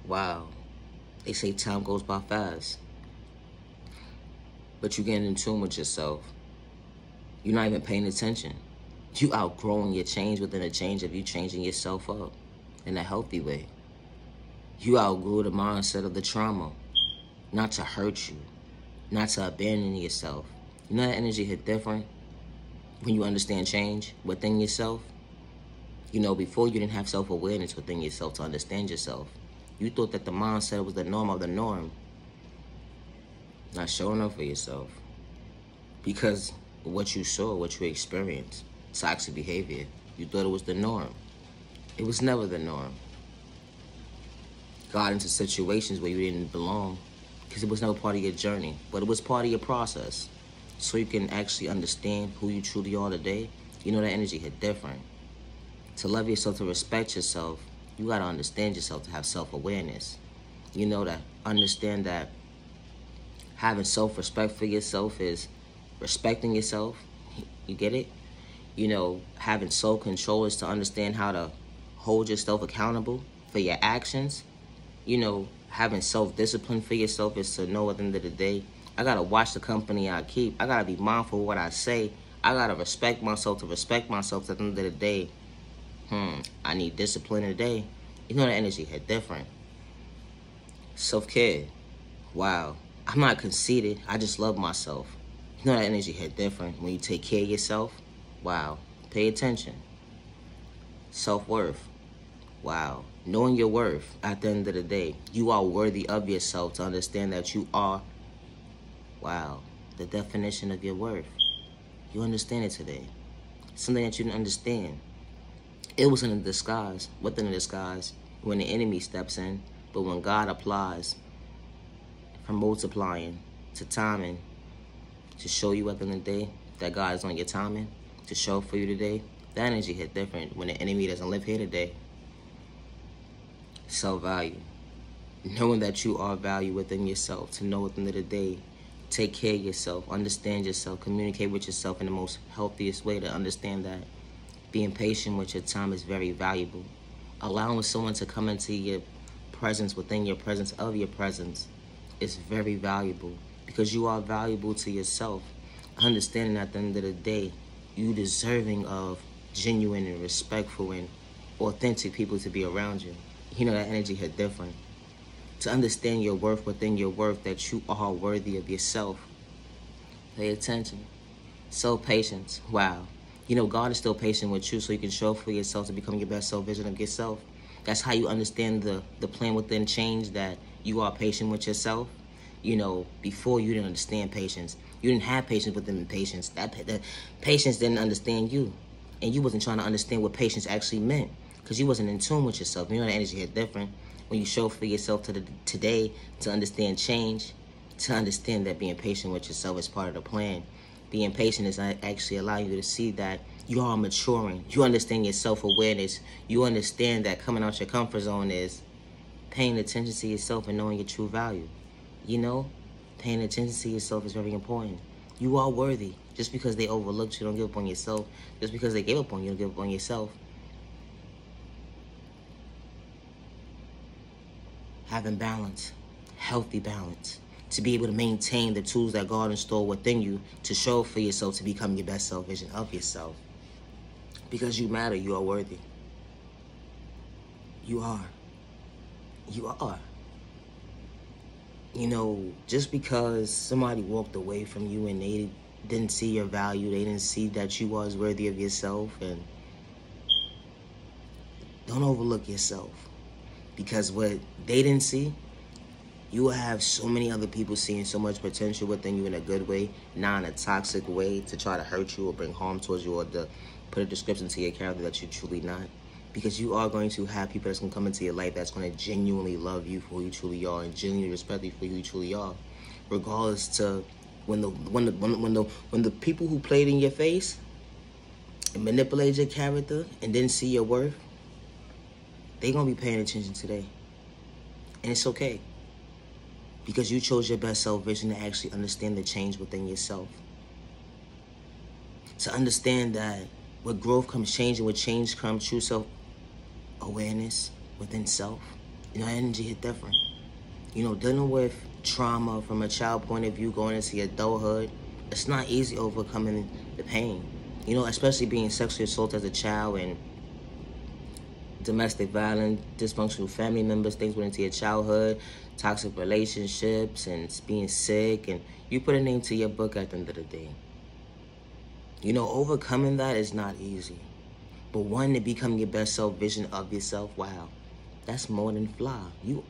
Wow. They say time goes by fast. But you're getting in tune with yourself. You're not even paying attention. You outgrowing your change within a change of you changing yourself up in a healthy way. You outgrew the mindset of the trauma. Not to hurt you. Not to abandon yourself. You know that energy hit different when you understand change within yourself? You know, before you didn't have self-awareness within yourself to understand yourself. You thought that the mindset was the norm of the norm. Not showing up for yourself. Because what you saw, what you experienced, toxic behavior, you thought it was the norm. It was never the norm. Got into situations where you didn't belong because it was never part of your journey, but it was part of your process. So you can actually understand who you truly are today. You know that energy hit different. To love yourself, to respect yourself, you got to understand yourself, to have self-awareness. You know that, understand that having self-respect for yourself is respecting yourself. You get it? You know, having self-control is to understand how to hold yourself accountable for your actions. You know, having self-discipline for yourself is to know at the end of the day, I got to watch the company I keep. I got to be mindful of what I say. I got to respect myself to respect myself at the end of the day. I need discipline today. You know the energy hit different. Self-care. Wow. I'm not conceited. I just love myself. You know that energy hit different when you take care of yourself. Wow. Pay attention. Self-worth. Wow. Knowing your worth at the end of the day. You are worthy of yourself, to understand that you are, wow, the definition of your worth. You understand it today. Something that you didn't understand. It was in a disguise, within a disguise, when the enemy steps in. But when God applies, from multiplying to timing, to show you at the end of the day that God is on your timing, to show for you today, that energy hit different when the enemy doesn't live here today. Self-value. Knowing that you are value within yourself, to know at the end of the day, take care of yourself, understand yourself, communicate with yourself in the most healthiest way, to understand that being patient with your time is very valuable. Allowing someone to come into your presence, within your presence of your presence, is very valuable, because you are valuable to yourself. Understanding at the end of the day, you deserving of genuine and respectful and authentic people to be around you. You know that energy hit different. To understand your worth within your worth, that you are worthy of yourself. Pay attention. Self-patience. Wow. You know, God is still patient with you, so you can show up for yourself to become your best self vision of yourself. That's how you understand the plan within change, that you are patient with yourself. You know, before you didn't understand patience. You didn't have patience within patience. That patience didn't understand you. And you wasn't trying to understand what patience actually meant, because you wasn't in tune with yourself. You know, the energy hit different when you show for yourself today, to understand change, to understand that being patient with yourself is part of the plan. Being patient is actually allowing you to see that you are maturing. You understand your self-awareness. You understand that coming out your comfort zone is paying attention to yourself and knowing your true value. You know, paying attention to yourself is very important. You are worthy. Just because they overlooked you, don't give up on yourself. Just because they gave up on you, don't give up on yourself. Having balance, healthy balance, to be able to maintain the tools that God installed within you, to show for yourself, to become your best self vision of yourself. Because you matter, you are worthy. You are. You are. You know, just because somebody walked away from you and they didn't see your value, they didn't see that you was worthy of yourself, and don't overlook yourself. Because what they didn't see, you will have so many other people seeing so much potential within you in a good way, not in a toxic way to try to hurt you or bring harm towards you, or to put a description to your character that you're truly not. Because you are going to have people that's going to come into your life that's going to genuinely love you for who you truly are, and genuinely respect you for who you truly are. Regardless to when the people who played in your face and manipulated your character and didn't see your worth, they're going to be paying attention today. And it's okay. Because you chose your best self vision to actually understand the change within yourself. To understand that with growth comes change, and with change comes true self-awareness within self. You know, energy hit different. You know, dealing with trauma from a child point of view, going into adulthood, it's not easy overcoming the pain. You know, especially being sexually assaulted as a child and domestic violence, dysfunctional family members, things went into your childhood, toxic relationships, and being sick, and you put a name to your book at the end of the day. You know, overcoming that is not easy. But one, to become your best self vision of yourself, wow, that's more than fly. You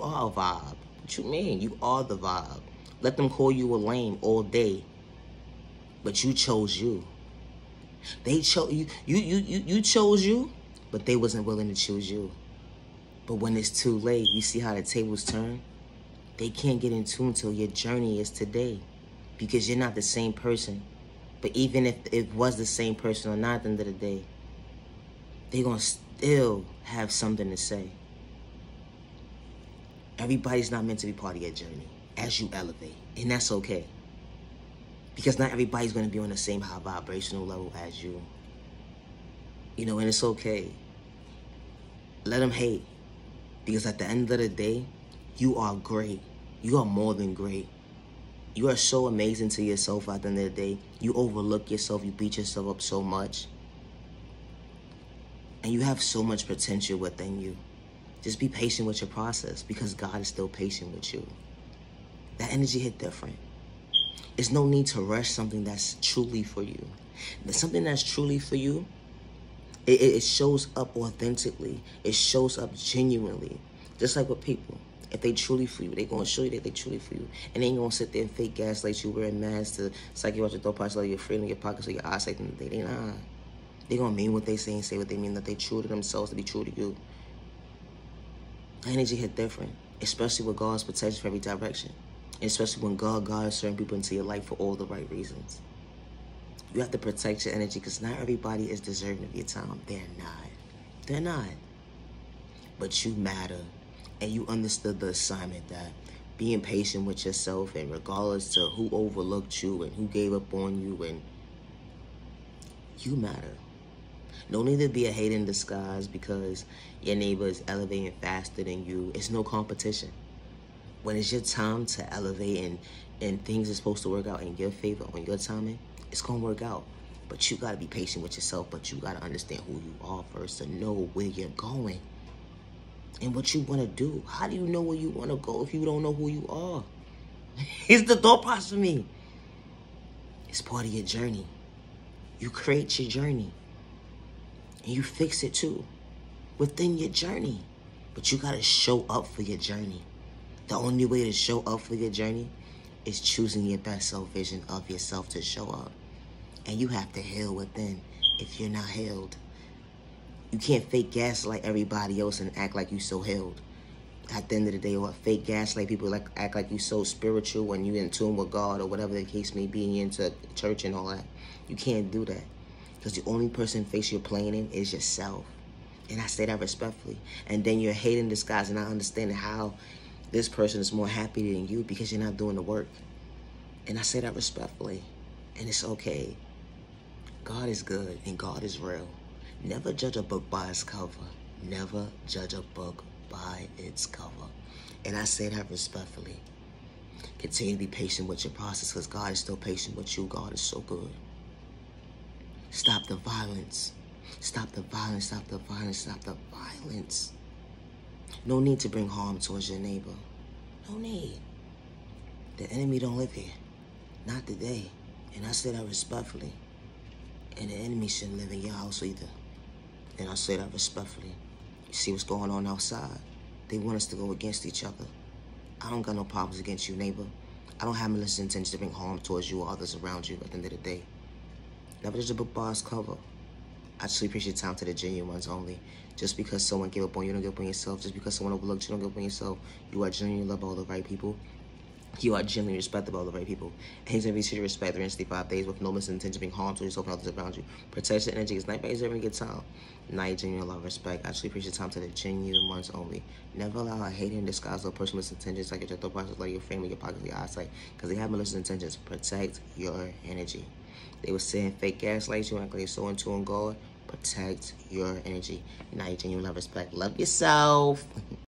are a vibe. What you mean? You are the vibe. Let them call you a lame all day, but you chose you. They chose you. You chose you, but they wasn't willing to choose you. But when it's too late, you see how the tables turn? They can't get in tune till your journey is today, because you're not the same person. But even if it was the same person or not, at the end of the day, they're going to still have something to say. Everybody's not meant to be part of your journey as you elevate. And that's okay. Because not everybody's going to be on the same high vibrational level as you. You know, and it's okay. Let them hate. Because at the end of the day, you are great. You are more than great. You are so amazing to yourself at the end of the day. You overlook yourself. You beat yourself up so much. And you have so much potential within you. Just be patient with your process, because God is still patient with you. That energy hit different. There's no need to rush something that's truly for you. Something that's truly for you, it shows up authentically. It shows up genuinely. Just like with people. If they truly for you, they're going to show you that they truly for you. And they ain't going to sit there and fake gaslight you, wearing masks to psychological thought process, like you're afraid in your pockets or your eyesight. They not. They're going to mean what they say and say what they mean, that they true to themselves to be true to you. Energy hit different, especially with God's protection for every direction. And especially when God guides certain people into your life for all the right reasons. You have to protect your energy, because not everybody is deserving of your time. They're not. They're not. But you matter. And you understood the assignment that being patient with yourself, and regardless to who overlooked you and who gave up on you, and you matter. No need to be a hate in disguise because your neighbor is elevating faster than you. It's no competition. When it's your time to elevate and things are supposed to work out in your favor, on your timing, it's going to work out. But you got to be patient with yourself, but you got to understand who you are first to know where you're going and what you want to do. How do you know where you want to go if you don't know who you are? It's the thought process for me. It's part of your journey. You create your journey. And you fix it too, within your journey. But you got to show up for your journey. The only way to show up for your journey is choosing your best self vision of yourself to show up. And you have to heal within if you're not healed. You can't fake gaslight everybody else and act like you so healed. At the end of the day, or fake gaslight people, like act like you so spiritual when you in tune with God or whatever the case may be, and you're into church and all that. You can't do that. Because the only person face you're playing in is yourself. And I say that respectfully. And then you're hating this guy and not understanding how this person is more happy than you because you're not doing the work. And I say that respectfully. And it's okay. God is good and God is real. Never judge a book by its cover. Never judge a book by its cover. And I say that respectfully. Continue to be patient with your process, because God is still patient with you. God is so good. Stop the violence. Stop the violence. Stop the violence. Stop the violence. No need to bring harm towards your neighbor. No need. The enemy don't live here. Not today. And I say that respectfully. And the enemy shouldn't live in your house either. And I say that respectfully. You see what's going on outside? They want us to go against each other. I don't got no problems against you, neighbor. I don't have malicious intentions to bring harm towards you or others around you at the end of the day. Never judge a book by its cover. I truly appreciate time to the genuine ones only. Just because someone gave up on you, don't give up on yourself. Just because someone overlooked you, don't give up on yourself. You are genuinely loved by all the right people. You are genuinely respected by all the right people. And he's going to be treated respect 365 days with no misintention to bring harm to yourself and others around you. Protect your energy. It's not everybody's having a good time. Now you genuine love, respect. I truly appreciate time to the genuine ones only. Never allow a hater in disguise or personal misintentions like your thought process, like your frame, your pockets, your eyesight, because they have malicious intentions. Protect your energy. They were saying fake gaslight you, act like you're so in tune God. Protect your energy. Now you genuine love, respect. Love yourself.